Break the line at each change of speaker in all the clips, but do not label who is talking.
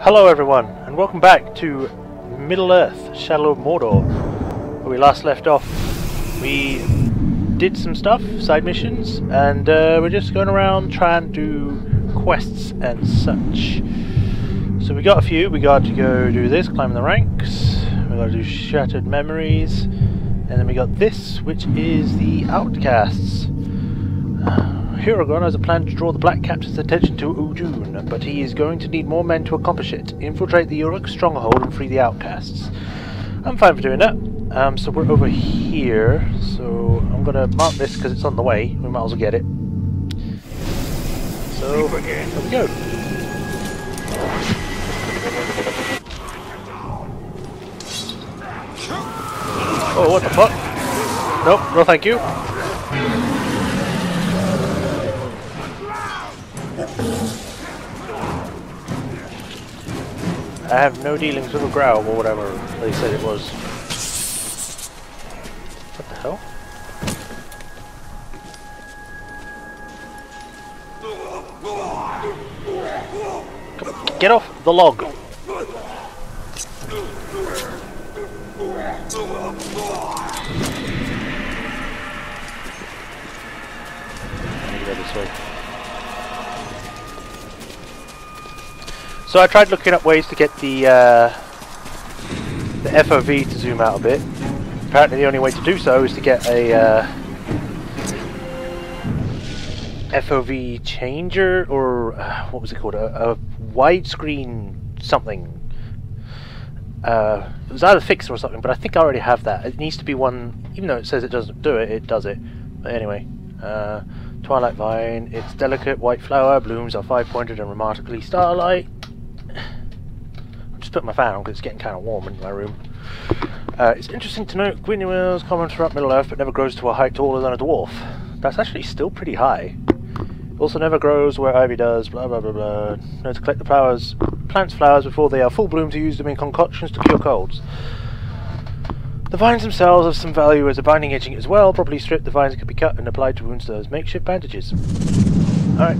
Hello everyone, and welcome back to Middle-earth, Shadow of Mordor. Where we last left off, we did some stuff, side missions, and we're just going around trying to do quests and such. So we got a few. We got to go do this, climb the ranks, we got to do Shattered Memories, and then we got this, which is the Outcasts. Huragon has a plan to draw the Black Captain's attention to Udun, but he is going to need more men to accomplish it. Infiltrate the Uruk stronghold and free the outcasts. I'm fine for doing that. So we're over here, so I'm going to mark this because it's on the way. We might as well get it. So, here we go. Oh, what the fuck? Nope, no thank you. I have no dealings with a Grog or whatever they said it was. What the hell? Come, get off the log! I need to go this way. So I tried looking up ways to get the FOV to zoom out a bit. Apparently the only way to do so is to get a FOV changer, or what was it called? A widescreen something. It was either fixed or something, but I think I already have that. It needs to be one, even though it says it doesn't do it, it does it. But anyway. Twilight Vine, its delicate white flower blooms are five-pointed and remarkably starlight. Put my fan on because it's getting kind of warm in my room. It's interesting to note Gwyn is common throughout Middle-earth but never grows to a height taller than a dwarf. That's actually still pretty high. Also never grows where ivy does, blah blah blah blah. Know to collect the flowers, plants flowers before they are full bloom to use them in concoctions to cure colds. The vines themselves have some value as a binding agent as well. Properly stripped, the vines can be cut and applied to wounds as makeshift bandages. Alright.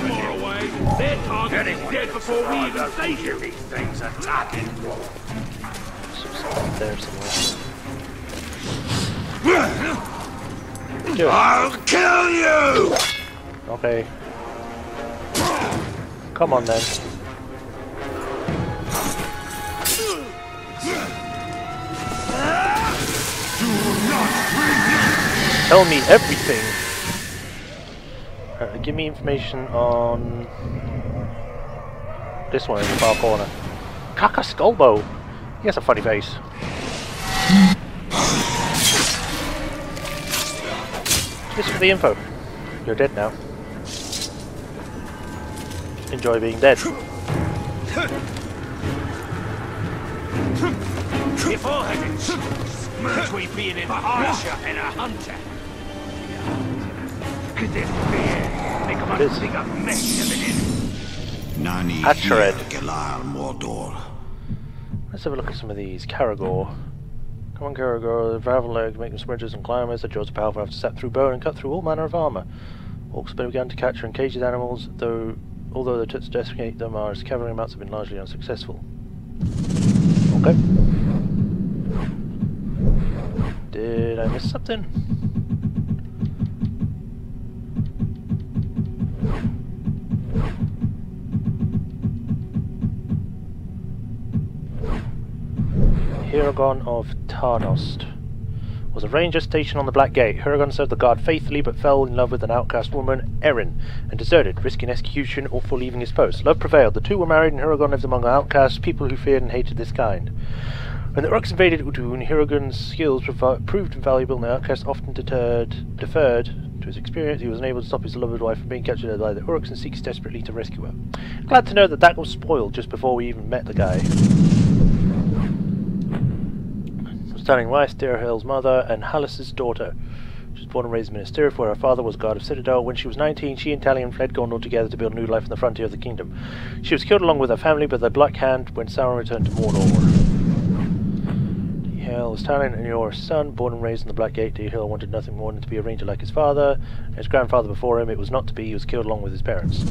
More away. Their target is dead before we even station these things attacking.
There somewhere.
I'll kill you!
Okay. Come on then. Tell me everything. Give me information on this one in the far corner. Kaka Skullbow. He has a funny face. Just for the info. You're dead now. Enjoy being dead.
Before between being an archer and a hunter. Could this be it? Make a much bigger mess of it.
Mordor. Let's have a look at some of these. Caragor. Come on, Caragor. The travel legs make them sprinters and climbers. The jaws are powerful enough to step through bone and cut through all manner of armour. Orcs have begun to capture and cage these animals, although the attempts to decimate them as cavalry mounts have been largely unsuccessful. Okay. Did I miss something? Huragon of Tarnost was a ranger stationed on the Black Gate. Huragon served the guard faithfully but fell in love with an outcast woman, Erin, and deserted, risking execution or for leaving his post. Love prevailed. The two were married and Huragon lived among outcasts, people who feared and hated this kind. When the Uruks invaded Udun, Huragon's skills proved invaluable and the outcast often deferred to his experience. He was unable to stop his beloved wife from being captured by the Uruks and seeks desperately to rescue her. Glad to know that that was spoiled just before we even met the guy. Stunning wife, Dirhil's mother, and Hallis's daughter. She was born and raised in Minas Tirith, where her father was guard of Citadel. When she was 19, she and Talion fled Gondor together to build a new life on the frontier of the kingdom. She was killed along with her family by the Black Hand when Sauron returned to Mordor. Cahill was Talion and your son, born and raised in the Blackgate. Cahill wanted nothing more than to be a ranger like his father. His grandfather before him, it was not to be. He was killed along with his parents.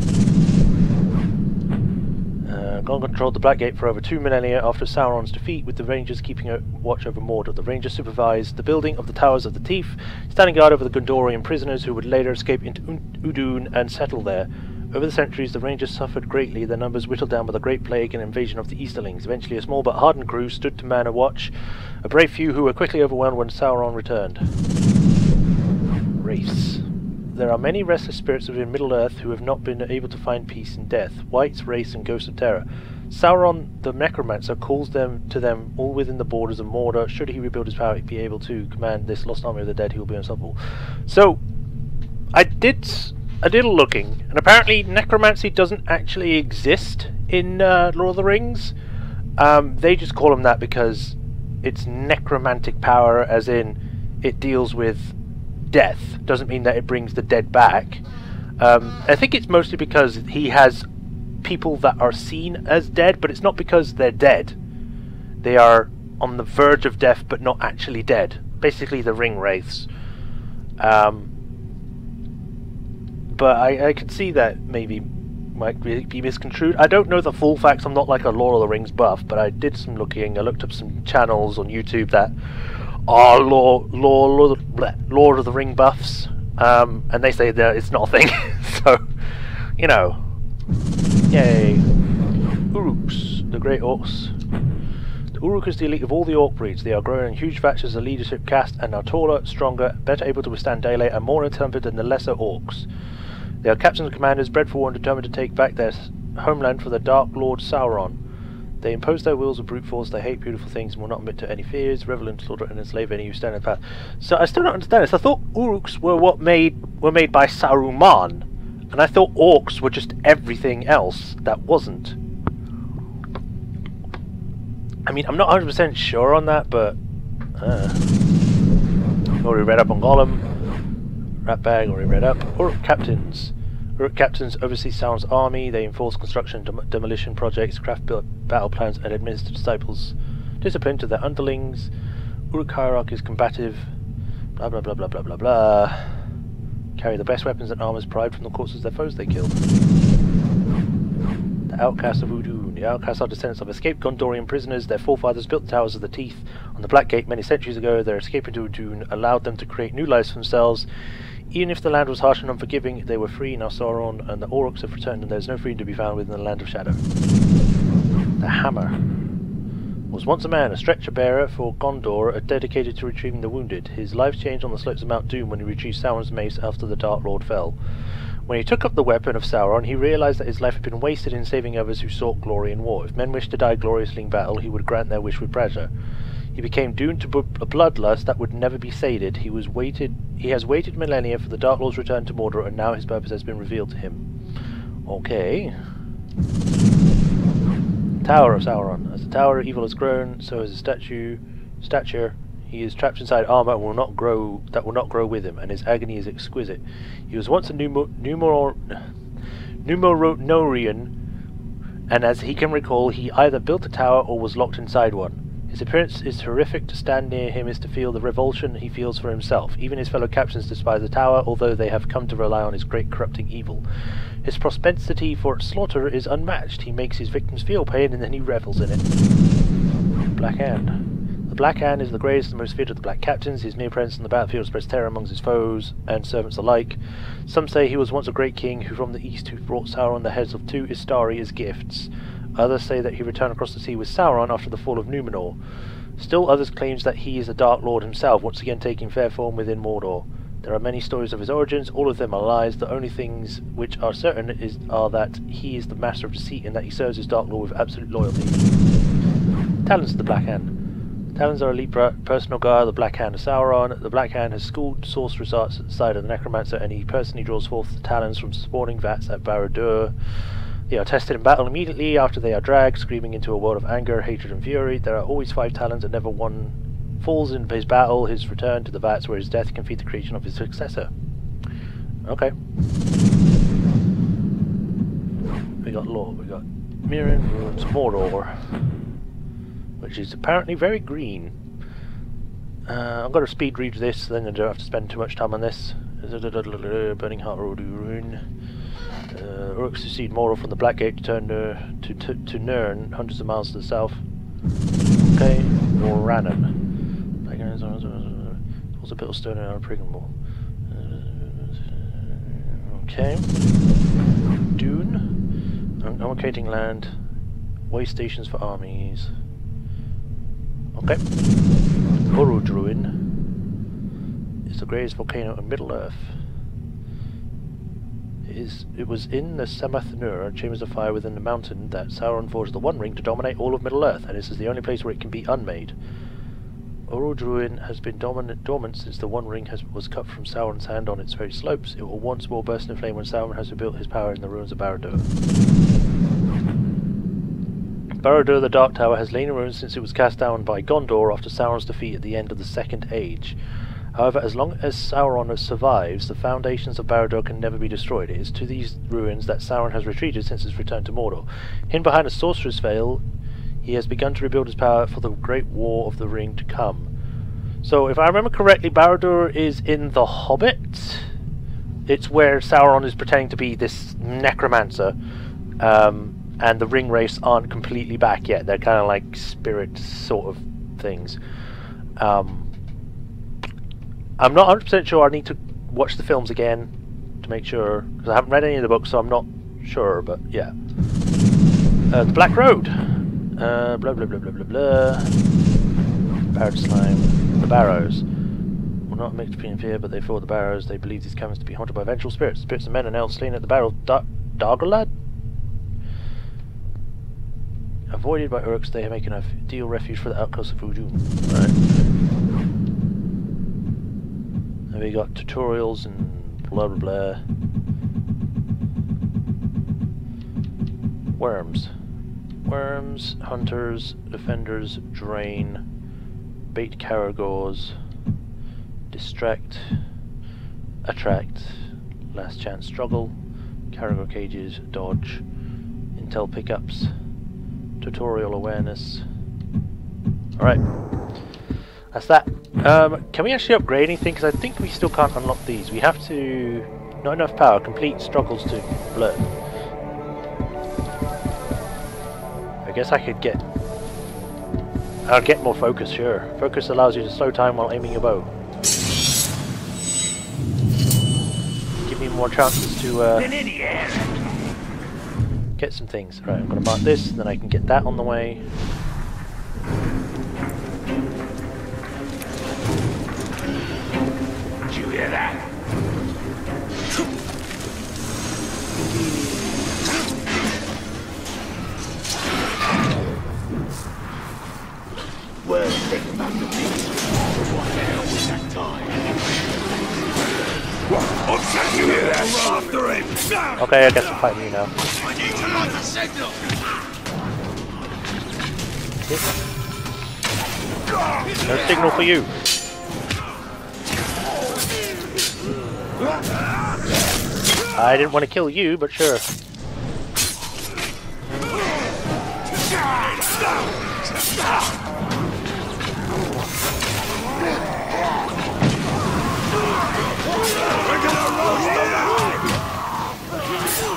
Grog controlled the Blackgate for over 2 millennia after Sauron's defeat, with the Rangers keeping a watch over Mordor. The Rangers supervised the building of the Towers of the Teeth, standing guard over the Gondorian prisoners who would later escape into Udun and settle there. Over the centuries, the Rangers suffered greatly, their numbers whittled down by the Great Plague and invasion of the Easterlings. Eventually, a small but hardened crew stood to man a watch, a brave few who were quickly overwhelmed when Sauron returned. Wraiths. There are many restless spirits within Middle-earth who have not been able to find peace in death. Wights, wraiths, and ghosts of terror. Sauron, the necromancer, calls them to them all within the borders of Mordor. Should he rebuild his power, he'd be able to command this lost army of the dead. He will be unstoppable. So, I did a little looking, and apparently necromancy doesn't actually exist in Lord of the Rings. They just call them that because it's necromantic power, as in it deals with death. Doesn't mean that it brings the dead back. I think it's mostly because he has people that are seen as dead, but it's not because they're dead. They are on the verge of death, but not actually dead. Basically the ring wraiths. But I could see that maybe might be misconstrued. I don't know the full facts. I'm not like a Lord of the Rings buff, but I did some looking. I looked up some channels on YouTube that are Lord of the Ring buffs, and they say that it's not a thing. So, you know, yay. Uruks, the great orcs. The Uruk is the elite of all the orc breeds. They are grown in huge batches as a leadership caste and are taller, stronger, better able to withstand daylight, and more intelligent than the lesser orcs. They are captains and commanders, bred for war and determined to take back their homeland for the Dark Lord Sauron. They impose their wills with brute force, they hate beautiful things and will not admit to any fears, revel in slaughter and enslave any who stand in the path. So I still don't understand this. I thought Uruks were made by Saruman, and I thought orcs were just everything else that wasn't. I mean, I'm not 100% sure on that, but already read up on Gollum. Rat bag, already read up. Uruk captains. Uruk captains oversee Sauron's army. They enforce construction and demolition projects, craft battle plans, and administer discipline to their underlings. Uruk hierarchy is combative. Blah blah blah blah blah blah blah. Carry the best weapons and armors pride from the corpses of their foes they killed. The outcasts of Udun. The outcasts are descendants of escaped Gondorian prisoners. Their forefathers built the Towers of the Teeth on the Blackgate many centuries ago. Their escape into Udun allowed them to create new lives for themselves. Even if the land was harsh and unforgiving, they were free. Now Sauron and the Aurochs have returned, and there is no freedom to be found within the Land of Shadow. The Hammer was once a man, a stretcher-bearer for Gondor, dedicated to retrieving the wounded. His life changed on the slopes of Mount Doom when he retrieved Sauron's mace after the Dark Lord fell. When he took up the weapon of Sauron, he realized that his life had been wasted in saving others who sought glory in war. If men wished to die gloriously in battle, he would grant their wish with pleasure. He became doomed to a bloodlust that would never be sated. He has waited millennia for the Dark Lord's return to Mordor, and now his purpose has been revealed to him. Okay. Tower of Sauron. As the Tower of Evil has grown, so has his stature. He is trapped inside armor and will not grow with him, and his agony is exquisite. He was once a Numenorian, and as he can recall, he either built a tower or was locked inside one. His appearance is horrific. To stand near him is to feel the revulsion he feels for himself. Even his fellow captains despise the tower, although they have come to rely on his great corrupting evil. His propensity for slaughter is unmatched. He makes his victims feel pain, and then he revels in it. Black Hand. The Black Hand is the greatest and most feared of the Black Captains. His mere presence on the battlefield spreads terror amongst his foes and servants alike. Some say he was once a great king who from the east who brought Sauron the heads of 2 Istari as gifts. Others say that he returned across the sea with Sauron after the fall of Numenor. Still others claim that he is the Dark Lord himself, once again taking fair form within Mordor. There are many stories of his origins, all of them are lies. The only things which are certain are that he is the master of deceit and that he serves his Dark Lord with absolute loyalty. Talents of the Black Hand. Talons are elite personal guard of the Black Hand of Sauron. The Black Hand has schooled sorcerers at the side of the Necromancer, and he personally draws forth the talons from spawning vats at Barad-dûr. They are tested in battle immediately after they are dragged, screaming into a world of anger, hatred and fury. There are always 5 talons, and never one falls in his battle. His return to the vats where his death can feed the creation of his successor. Okay. We got lore, we got Mirren, Ruins, Mordor, which is apparently very green. I'm going to speed read this, then I don't have to spend too much time on this. Burning Heart Road Ruin. Uruk succeed Mordor from the Black Gate to turn to Nirn, hundreds of miles to the south. Okay, Morannon. Also built stone and unpriggable. Okay. Dune. Allocating land. Way stations for armies. Okay. Urudruin is the greatest volcano in Middle-earth. It was in the Samath Nur, chambers of fire within the mountain, that Sauron forged the One Ring to dominate all of Middle-earth, and this is the only place where it can be unmade. Urudruin has been dormant since the One Ring was cut from Sauron's hand on its very slopes. It will once more burst in flame when Sauron has rebuilt his power in the ruins of Barad-dûr. Barad-dûr the Dark Tower has lain in ruins since it was cast down by Gondor after Sauron's defeat at the end of the Second Age. However, as long as Sauron survives, the foundations of Barad-dûr can never be destroyed. It is to these ruins that Sauron has retreated since his return to Mordor. Hidden behind a sorcerer's veil, he has begun to rebuild his power for the Great War of the Ring to come. So, if I remember correctly, Barad-dûr is in The Hobbit. It's where Sauron is pretending to be this necromancer, and the ring race aren't completely back yet. They're kind of like spirit sort of things. I'm not 100% sure. I need to watch the films again to make sure, because I haven't read any of the books, so I'm not sure, but yeah. The Black Road. Blah blah blah blah blah blah. Barrowed slime. The Barrows. Will not mix between fear, but they fear the Barrows. They believe these caverns to be haunted by vengeful spirits. Spirits of men and elves slain at the Barrow. Dargalad? Avoided by Uruks, they make an ideal refuge for the outcasts of Udun. Right. And we got tutorials and blah blah blah. Worms. Worms, hunters, defenders, drain, bait caragors, distract, attract, last chance struggle, caragor cages, dodge, intel pickups, tutorial awareness. Alright, that's that. Can we actually upgrade anything? Because I think we still can't unlock these. We have to... not enough power, complete struggles to blur. I guess I could get... I'll get more focus, sure. Focus allows you to slow time while aiming your bow. Give me more chances to get some things. Right, I'm going to mark this, then I can get that on the way.
Did you hear that? Well, think about the beast. What the hell was that time? I'll take you here, after him!
Okay, I guess I'm fighting you now.
I need to light a signal!
No signal for you. I didn't want to kill you, but sure.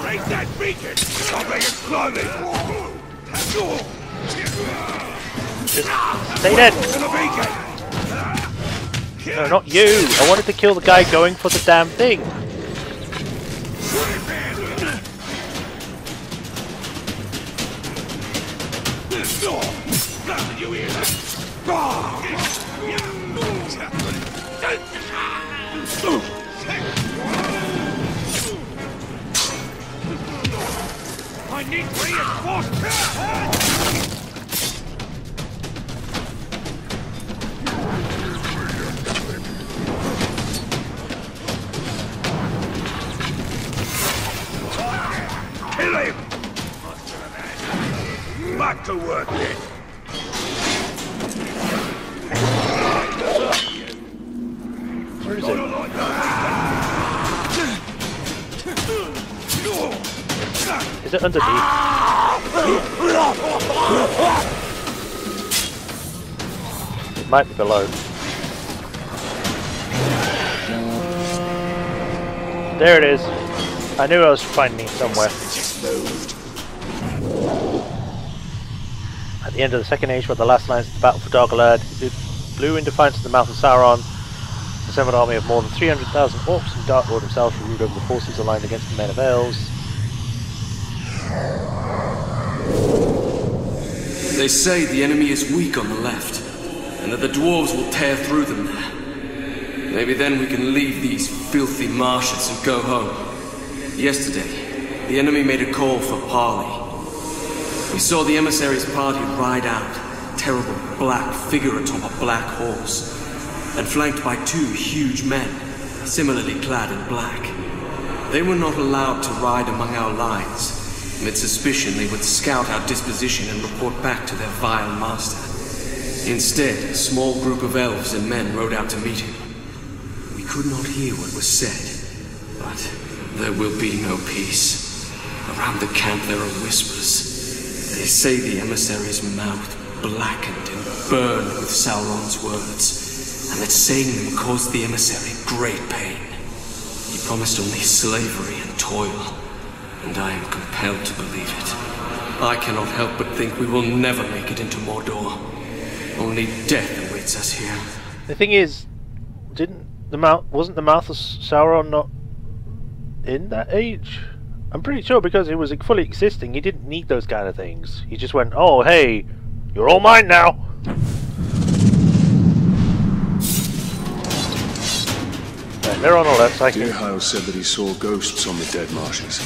Raise that beacon! I'll make it climbing!
Just stay dead! No, not you! I wanted to kill the guy going for the damn thing!
You hear that? I need reinforcements! Kill him! Back to work then!
Where is it? Is it underneath? It might be below. There it is. I knew I was finding it somewhere. At the end of the Second Age, where the last lines of the battle for Doggerlad, it blew in defiance of the mouth of Sauron. The assembled army of more than 300,000 orcs and Dark Lord himself who ruled over the forces aligned against the men of Elves.
They say the enemy is weak on the left, and that the dwarves will tear through them there. Maybe then we can leave these filthy marshes and go home. Yesterday, the enemy made a call for parley. We saw the emissary's party ride out, a terrible black figure atop a black horse, and flanked by 2 huge men, similarly clad in black. They were not allowed to ride among our lines. Amid suspicion, they would scout our disposition and report back to their vile master. Instead, a small group of elves and men rode out to meet him. We could not hear what was said, but there will be no peace. Around the camp there are whispers. They say the emissary's mouth blackened and burned with Sauron's words, and that saying them caused the emissary great pain. He promised only slavery and toil, and I am compelled to believe it. I cannot help but think we will never make it into Mordor. Only death awaits us here.
The thing is, wasn't the mouth of Sauron not in that age? I'm pretty sure because it was fully existing, he didn't need those kind of things. He just went, oh hey, you're all mine now! Right, they're on alert, so I can...
Deerhow said that he saw ghosts on the dead marshes.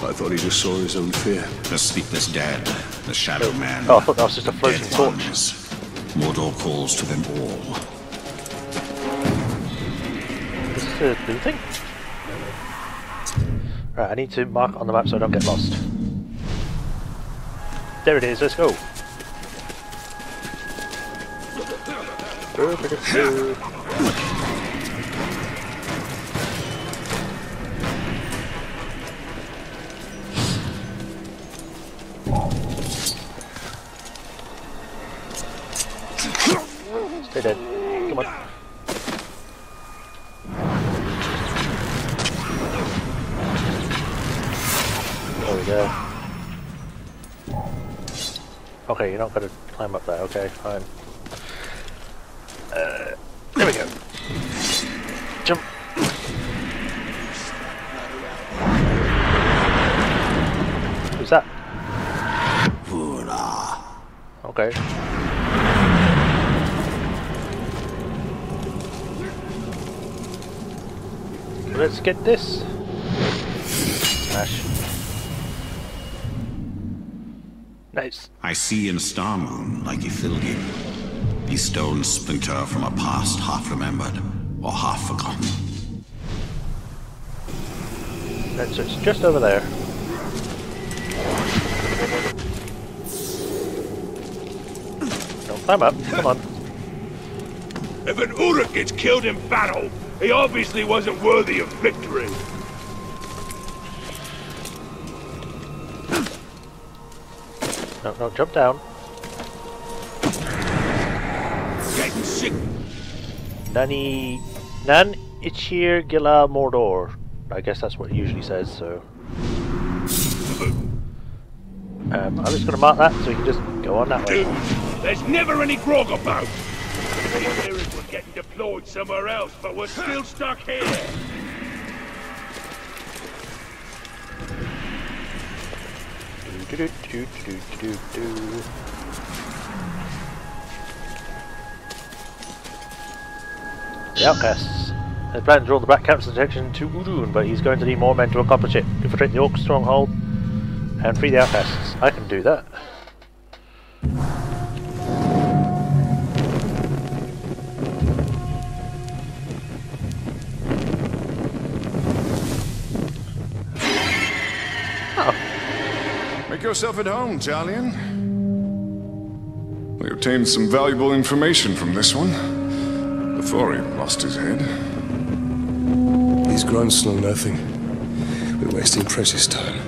I thought he just saw his own fear.
The sleepless dead, the shadow man.
Oh, I thought that was just a floating
dead
torch.
ones. Mordor calls to them all.
This is the blue thing? Right, I need to mark on the map so I don't get lost. There it is, let's go. Stay dead. Come on. There we go. Okay, you're not going to climb up there. Okay, fine. There we go. Jump. Who's that? Okay. Let's get this. Smash. Nice.
I see in Star Moon, like Ithilgi. These stones splinter from a past half remembered, or half forgotten.
Right, so it's just over there. Don't climb up, come on.
If an Uruk gets killed in battle, he obviously wasn't worthy of victory.
No, no, jump down.
Getting sick.
Nan Ichir Gila Mordor. I guess that's what it usually says, so... I'm just going to mark that so we can just go on that way.
Dude, there's never any grog about. These heroes were getting deployed somewhere else, but we're still stuck here.
The outcasts. They plan to draw the Black Camp's attention to Udun, but he's going to need more men to accomplish it. Infiltrate the Orc stronghold and free the outcasts. I can do that.
Make yourself at home, Talion. We obtained some valuable information from this one before he lost his head.
These grunts know nothing. We're wasting precious time.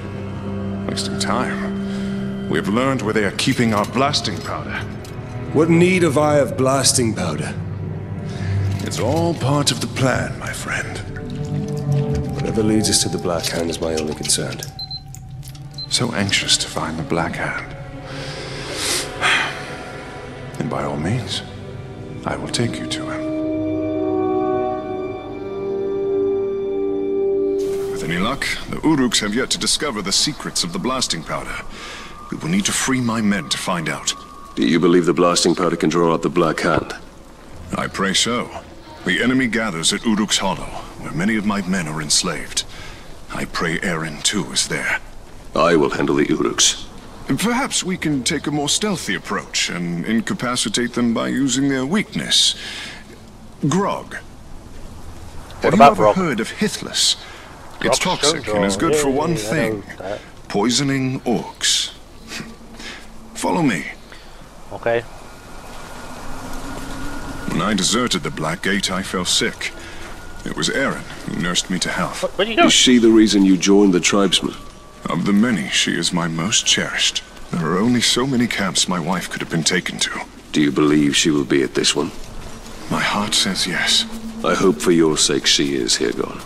Wasting time. We have learned where they are keeping our blasting powder.
What need have I of blasting powder?
It's all part of the plan, my friend.
Whatever leads us to the Black Hand is my only concern.
So anxious to find the Black Hand. And by all means, I will take you to him. With any luck, the Uruks have yet to discover the secrets of the blasting powder. We will need to free my men to find out.
Do you believe the blasting powder can draw out the Black Hand?
I pray so. The enemy gathers at Uruk's Hollow, where many of my men are enslaved. I pray Eren, too, is there.
I will handle the Uruks.
Perhaps we can take a more stealthy approach and incapacitate them by using their weakness. Grog. Have you ever heard of Hithless? It's toxic and is good for one thing. Poisoning orcs. Follow me.
Okay.
When I deserted the Black Gate, I fell sick. It was Eren who nursed me to health.
Where do you go?
Is she the reason you joined the tribesmen?
Of the many, she is my most cherished. There are only so many camps my wife could have been taken to.
Do you believe she will be at this one?
My heart says yes.
I hope for your sake she is, Hirgon.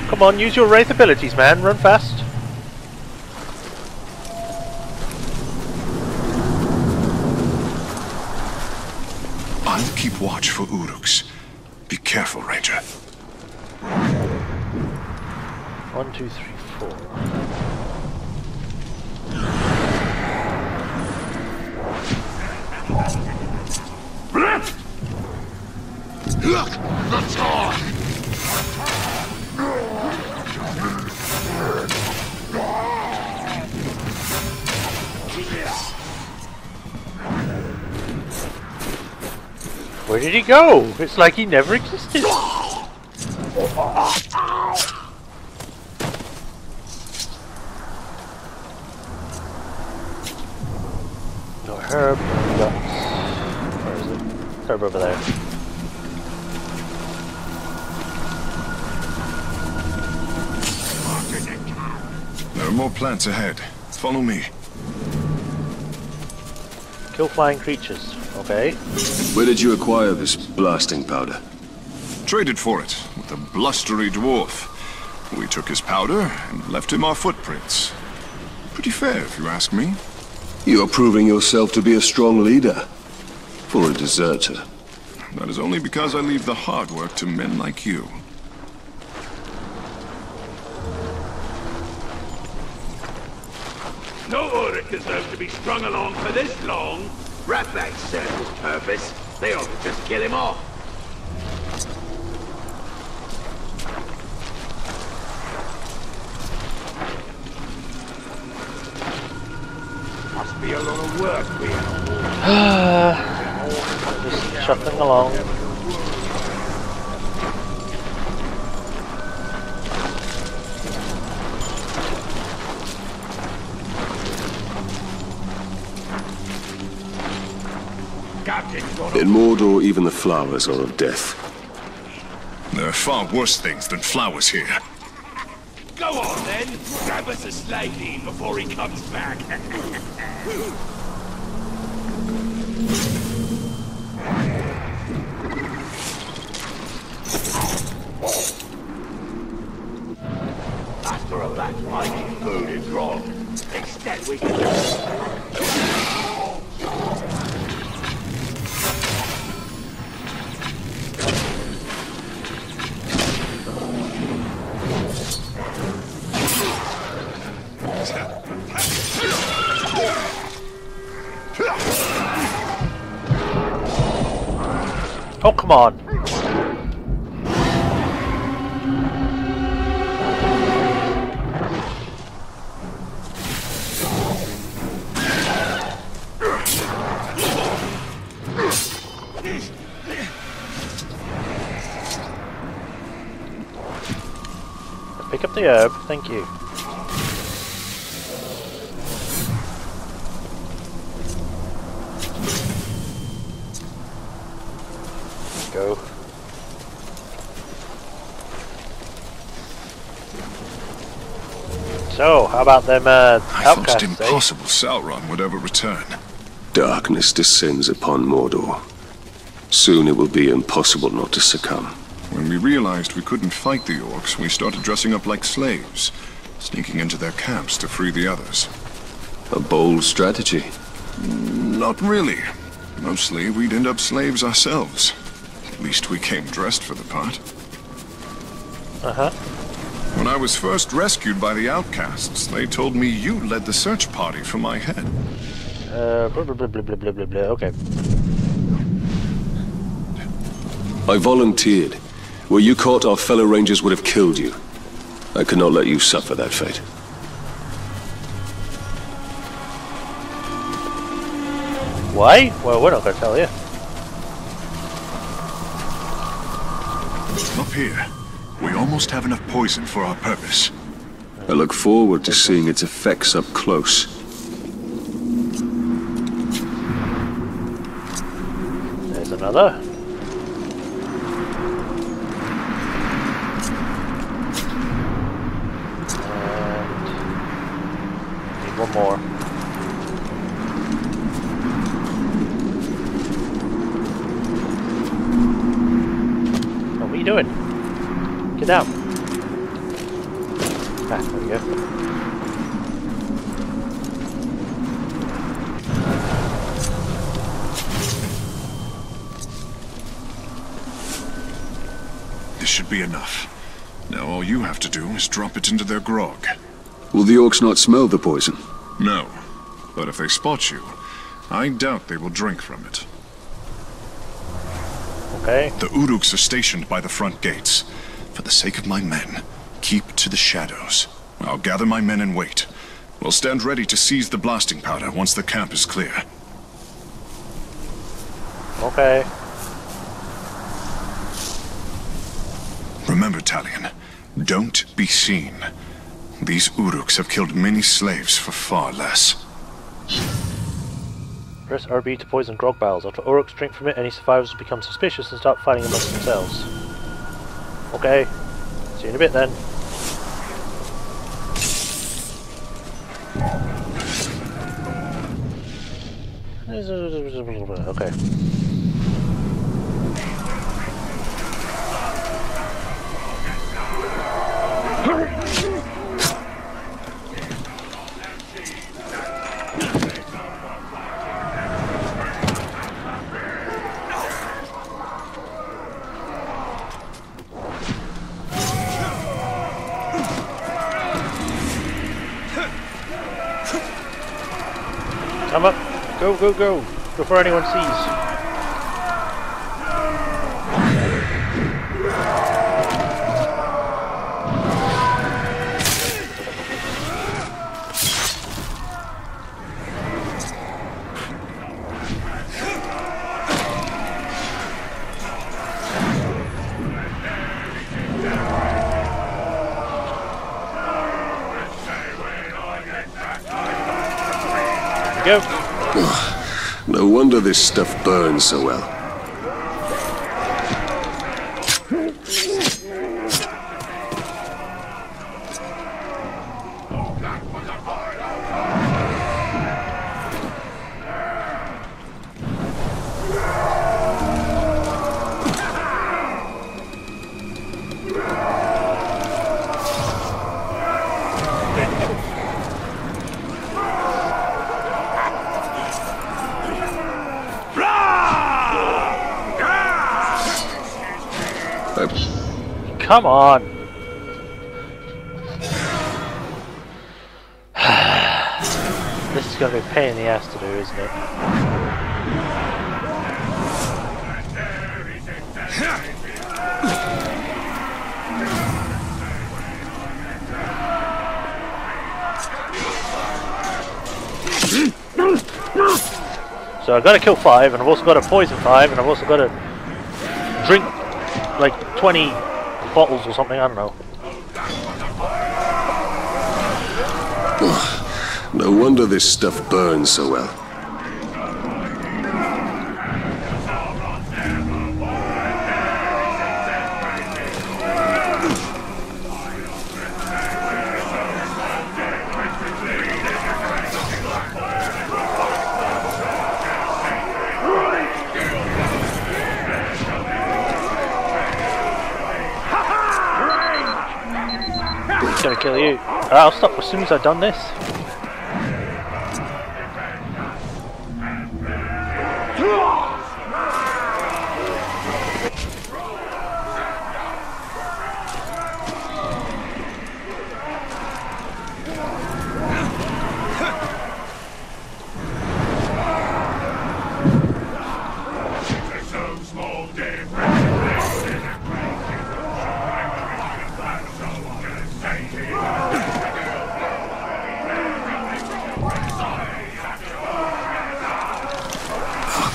Come on, use your Wraith abilities, man. Run fast.
I'll keep watch for Uruks. Be careful, Ranger.
1, 2, 3, 4.
Look! The tar!
Where did he go? It's like he never existed. No herb, no guts. Where is it? Herb over there.
There are more plants ahead. Follow me.
Kill flying creatures. Okay.
Where did you acquire this blasting powder?
Traded for it with a blustery dwarf. We took his powder and left him our footprints. Pretty fair, if you ask me.
You're proving yourself to be a strong leader. For a deserter.
That is only because I leave the hard work to men like you.
No Uruk deserves to be strung along for this long. Ratbag served his purpose. They ought to just kill him off. Must be a lot of work being a wolf.
Just shuffling along.
In Mordor, even the flowers are of death.
There are far worse things than flowers here.
Go on then, grab us a slave to eat before he comes back. After a black mighty food is wrong. Instead we can...
Oh, come on. Pick up the herb, thank you. Go. So, how about them
I thought it
outcasts,
impossible Sauron would ever return.
Darkness descends upon Mordor. Soon it will be impossible not to succumb.
When we realized we couldn't fight the orcs, we started dressing up like slaves, sneaking into their camps to free the others.
A bold strategy.
Not really. Mostly, we'd end up slaves ourselves. At least we came dressed for the part.
Uh-huh.
When I was first rescued by the outcasts, they told me you led the search party for my head.
Blah, blah, blah, blah, blah, blah, blah, blah. Okay.
I volunteered. Were you caught, our fellow rangers would have killed you. I could not let you suffer that fate.
Why? Well, we're not going to tell you.
Up here, we almost have enough poison for our purpose.
I look forward to seeing its effects up close.
There's another. And need one more. What are you doing? Get down. Ah, there we go.
This should be enough. Now all you have to do is drop it into their grog.
Will the orcs not smell the poison?
No. But if they spot you, I doubt they will drink from it.
Okay.
The Uruks are stationed by the front gates. For the sake of my men, keep to the shadows. I'll gather my men and wait. We'll stand ready to seize the blasting powder once the camp is clear.
Okay.
Remember, Talion, don't be seen. These Uruks have killed many slaves for far less.
Press RB to poison grog barrels. After Uruks drink from it, any survivors will become suspicious and start fighting amongst themselves. Okay. See you in a bit then. Okay. Come up. Go, go, go. Before anyone sees. Go.
No wonder this stuff burns so well.
Come on! This is going to be a pain in the ass to do, isn't it? So I've got to kill 5, and I've also got to poison 5, and I've also got to drink like 20 bottles or something, I don't know.
No wonder this stuff burns so well.
It's gonna kill you. Alright, I'll stop as soon as I've done this.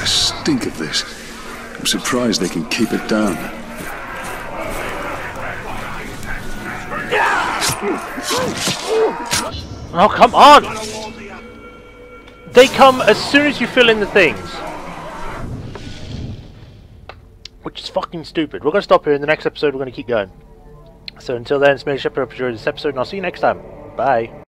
Stink of this. I'm surprised they can keep it down.
Oh, come on! They come as soon as you fill in the things. Which is fucking stupid. We're going to stop here. In the next episode, we're going to keep going. So until then, it's Majorshepard. I hope you enjoyed this episode, and I'll see you next time. Bye.